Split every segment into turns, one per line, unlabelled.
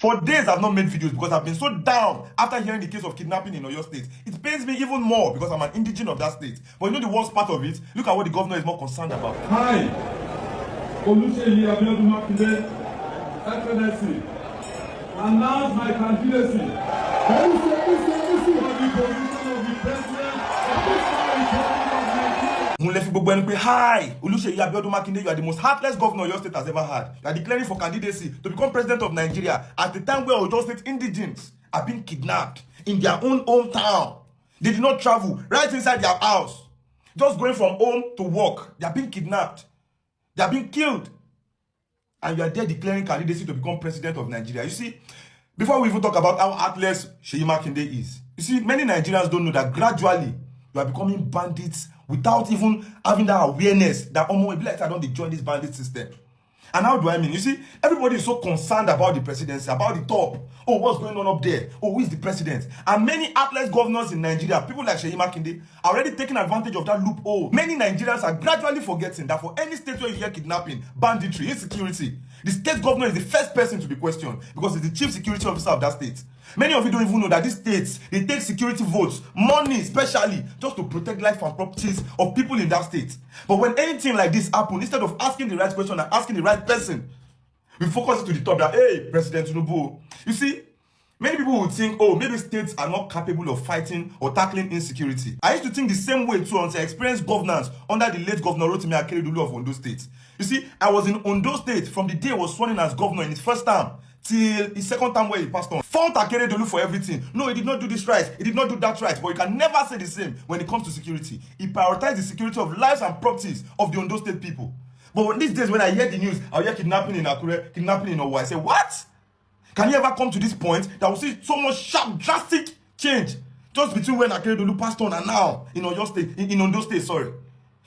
For days, I've not made videos because I've been so down after hearing the case of kidnapping in Oyo State. It pains me even more because I'm an indigene of that state. But you know the worst part of it? Look at what the governor is more concerned about.
Hi, Seyi Makinde, Excellency, announce my candidacy for the position of the president of this Republic of Nigeria.
Hi, Seyi Makinde, you are the most heartless governor your state has ever had. You are declaring for candidacy to become president of Nigeria at the time where Oyo State indigents are being kidnapped in their own hometown. They did not travel right inside their house, just going from home to work. They are being kidnapped. They are being killed. And you are there declaring candidacy to become president of Nigeria. You see, before we even talk about how heartless Seyi Makinde is, you see, many Nigerians don't know that gradually you are becoming bandits without even having that awareness that, oh, maybe like I don't join this bandit system. And how do I mean? You see, everybody is so concerned about the presidency, about the top. Oh, what's going on up there? Oh, who is the president? And many heartless governors in Nigeria, people like Seyi Makinde, are already taking advantage of that loophole. Many Nigerians are gradually forgetting that for any state where you hear kidnapping, banditry, insecurity, the state governor is the first person to be questioned because he's the chief security officer of that state. Many of you don't even know that these states, they take security votes, money especially, just to protect life and properties of people in that state. But when anything like this happens, instead of asking the right question and asking the right person, we focus to the top that, hey, President Tinubu. You see, many people would think, oh, maybe states are not capable of fighting or tackling insecurity. I used to think the same way too until I experienced governance under the late Governor Rotimi Akeredolu of Ondo State. You see, I was in Ondo State from the day he was sworn in as governor in his first term till his second time where he passed on. Fault Akeredolu for everything. No, he did not do this right. He did not do that right. But you can never say the same when it comes to security. He prioritized the security of lives and properties of the Ondo State people. But these days when I hear the news, I hear kidnapping in Akure, kidnapping in Owo, I say, what? Can you ever come to this point that we see so much sharp, drastic change just between when Akeredolu passed on and now in Oyo State, in Ondo State, sorry.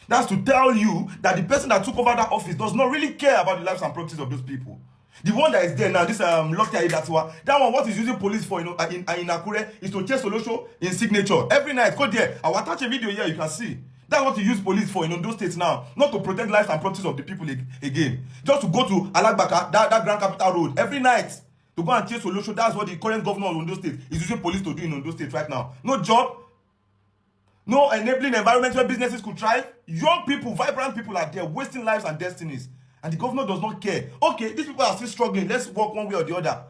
That's to tell you that the person that took over that office does not really care about the lives and properties of those people. The one that is there now, this Loyalists, that one, what is using police for, in Akure is to chase Olosho in signature. Every night, go there. I will attach a video here, you can see. That's what you use police for in Ondo State now. Not to protect lives and properties of the people again. Just to go to Alagbaka, that Grand Capital Road, every night. To go and chase Olosho. That's what the current governor of Ondo State is using police to do in Ondo State right now. No job. No enabling environment where businesses could thrive. Young people, vibrant people are there wasting lives and destinies. And the governor does not care. Okay, these people are still struggling. Let's work one way or the other.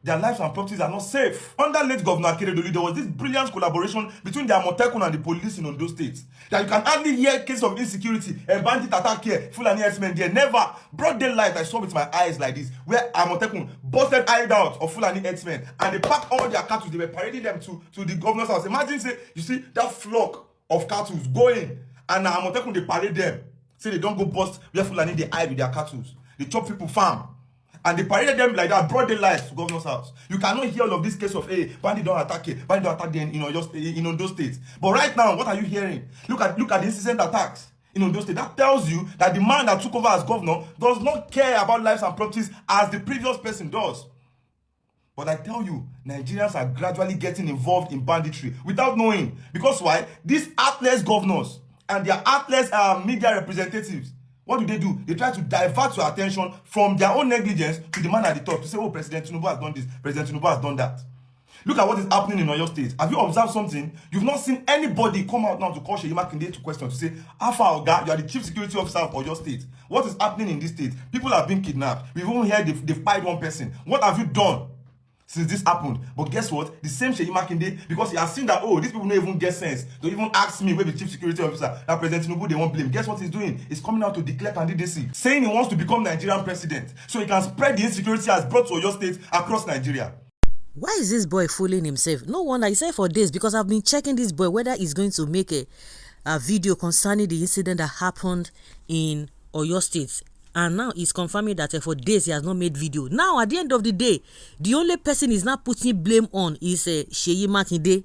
Their lives and properties are not safe. Under late Governor Akeredolu, there was this brilliant collaboration between the Amotekun and the police in Ondo State. That you can hardly hear case of insecurity, a bandit attack here, Fulani herdsmen there. Never. Broad daylight, I saw with my eyes like this, where Amotekun busted hideouts of Fulani herdsmen and they packed all their cattle. They were parading them to the governor's house. Imagine, say, you see that flock of cattle going, and Amotekun, they parade them. Say they don't go bust where Fulani they hide with their cattle. They chop people farm. And they paraded them like that, broad daylight to governor's house. You cannot hear all of this case of, hey, bandit don't attack it, bandit don't attack them in Ondo State. But right now, what are you hearing? Look at the incessant attacks in Ondo State. That tells you that the man that took over as governor does not care about lives and properties as the previous person does. But I tell you, Nigerians are gradually getting involved in banditry without knowing. Because why? These heartless governors and their heartless media representatives, what do? They try to divert your attention from their own negligence to the man at the top to say, oh, President Tinubu has done this, President Tinubu has done that. Look at what is happening in Oyo State. Have you observed something? You've not seen anybody come out now to call Seyi Makinde to question, to say, Alpha Oga, you are the chief security officer of Oyo State. What is happening in this state? People have been kidnapped. We've even heard they've fired one person. What have you done since this happened? But guess what? The same Seyi Makinde, because he has seen that, oh, these people don't even get sense. They even ask me, where the chief security officer, that President Tinubu, they won't blame. Guess what he's doing? He's coming out to declare candidacy, saying he wants to become Nigerian president, so he can spread the insecurity he has brought to Oyo State across Nigeria.
Why is this boy fooling himself? No wonder. He said for days, because I've been checking this boy, whether he's going to make a video concerning the incident that happened in Oyo State. And now he's confirming that for days he has not made video. Now, at the end of the day, the only person he's not putting blame on is Seyi Makinde.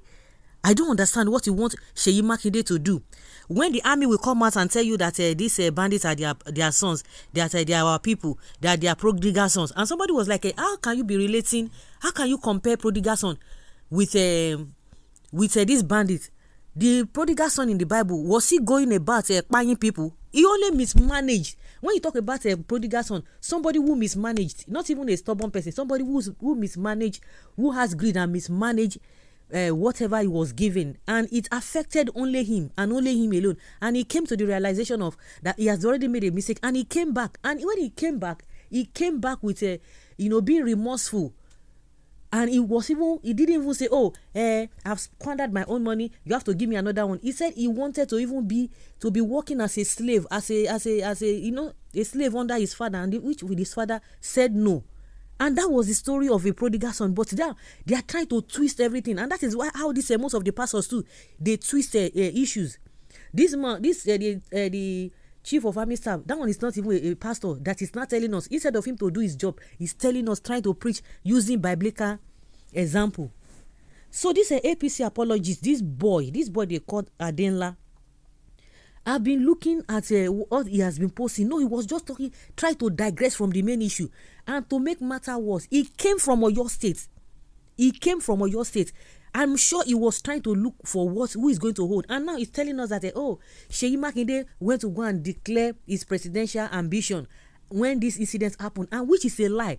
I don't understand what you want Seyi Makinde to do. When the army will come out and tell you that these bandits are their sons, that they are our people, that they are prodigal sons. And somebody was like, how can you be relating, how can you compare prodigal son with this bandit? The prodigal son in the Bible, was he going about buying people? He only mismanaged When you talk about a prodigal son, somebody who mismanaged, not even a stubborn person, somebody who mismanaged, who has greed and mismanaged whatever he was given, and it affected only him and only him alone. And he came to the realization of that he has already made a mistake, and he came back. And when he came back with a, being remorseful. And he didn't even say, oh, I've squandered my own money, you have to give me another one. He said he wanted to be working as a slave, as a slave under his father, and which with his father said no. And that was the story of a prodigal son. But now they are trying to twist everything, and that is how this most of the pastors too, they twist issues. This man, the chief of army staff, that one is not even a pastor. That is not telling us. Instead of him to do his job, he's telling us, trying to preach using biblical example. So this APC apologist, this boy they called Adenla, I've been looking at what he has been posting. No, he was just trying to digress from the main issue. And to make matter worse, he came from Oyo State. I'm sure he was trying to look for who is going to hold. And now he's telling us that, Seyi Makinde went to go and declare his presidential ambition when this incident happened, and which is a lie.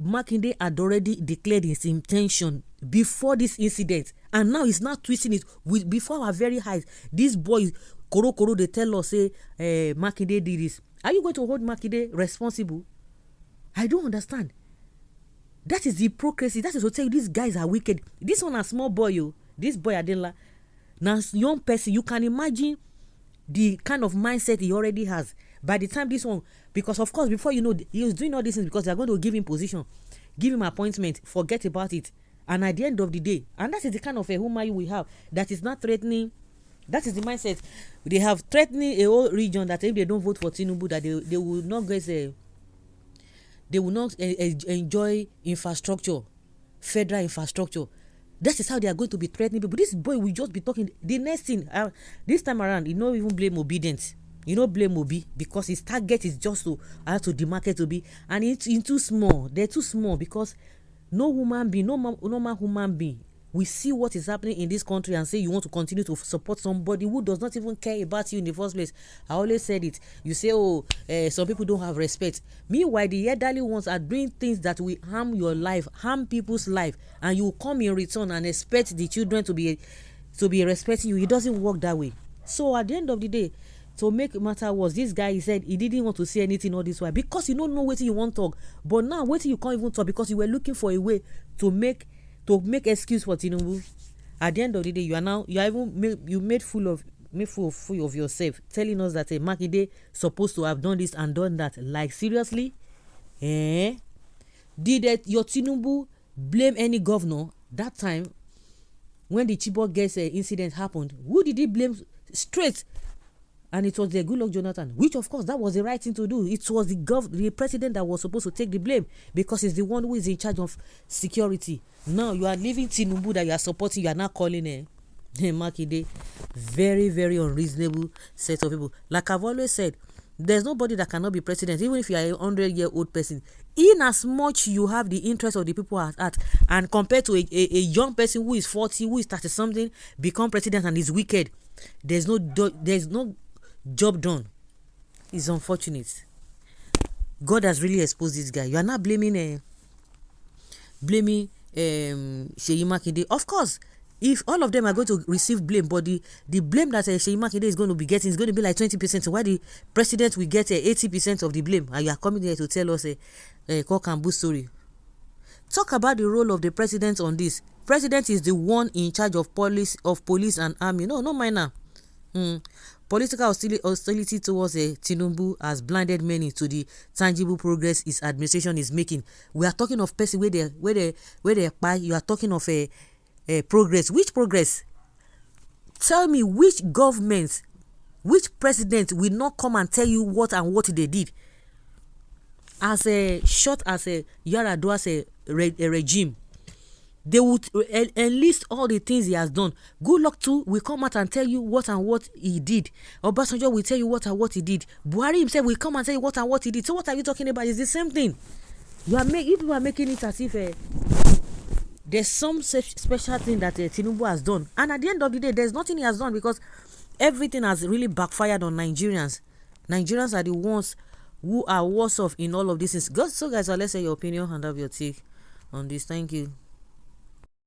Makinde had already declared his intention before this incident, and now he's not twisting it before our very eyes. These boys, Koro, they tell us, say, Makinde did this. Are you going to hold Makinde responsible? I don't understand. That is hypocrisy. That is to tell you these guys are wicked. This one a small boy, this boy Adela. Now young person, you can imagine the kind of mindset he already has. By the time this one, because of course before he was doing all these things because they are going to give him position, give him appointment, forget about it. And at the end of the day, and that is the kind of a human we have that is not threatening. That is the mindset they have, threatening a whole region, that if they don't vote for Tinubu, that they will not get they will not enjoy infrastructure, federal infrastructure. That is how they are going to be threatening people. This boy will just be talking. The next thing, this time around, even blame obedience. Blame Obi, because his target is just to demarcate Obi, and it's too small. They're too small because no human being, normal human being, we see what is happening in this country and say you want to continue to support somebody who does not even care about you in the first place. I always said it. You say, some people don't have respect. Meanwhile, the elderly ones are doing things that will harm your life, harm people's life, and you come in return and expect the children to be respecting you. It doesn't work that way. So at the end of the day, to make matter worse, this guy, he said he didn't want to say anything all this while because you don't know what you want to talk. But now, what you can't even talk because you were looking for a way to make excuse for Tinubu. At the end of the day, you made fool of yourself, telling us that Makinde supposed to have done this and done that. Like seriously, did your Tinubu blame any governor that time when the Chibok girls incident happened? Who did he blame straight? And it was the Goodluck Jonathan, which of course that was the right thing to do. It was the president that was supposed to take the blame because he's the one who is in charge of security. Now you are leaving Tinubu that you are supporting, you are now calling Makinde. Very, very unreasonable set of people. Like I've always said, there's nobody that cannot be president, even if you are a 100-year-old person. In as much you have the interest of the people at heart, and compared to a young person who is 40, who is 30-something, become president and is wicked, there's no job done. It's unfortunate. God has really exposed this guy. You are not blaming Seyi Makinde. Of course, if all of them are going to receive blame, but the blame that Seyi Makinde is going to be getting is going to be like 20%. Why the president will get 80% of the blame? And you are coming here to tell us a cock and bull story. Talk about the role of the president on this. President is the one in charge of police and army. No minor. Political hostility towards Tinubu has blinded many to the tangible progress his administration is making. We are talking of person where they buy. You are talking of a progress. Which progress? Tell me which government, which president will not come and tell you what they did? As short as Yar'Adua's regime, they would enlist all the things he has done. Goodluck too will come out and tell you what he did. Obasanjo will tell you what he did. Buhari himself will come and tell you what he did. So what are you talking about? It's the same thing. You people are making it as if there's some special thing that Tinubu has done. And at the end of the day, there's nothing he has done because everything has really backfired on Nigerians. Nigerians are the ones who are worse off in all of these things. So guys, let's say your opinion and have your take on this. Thank you.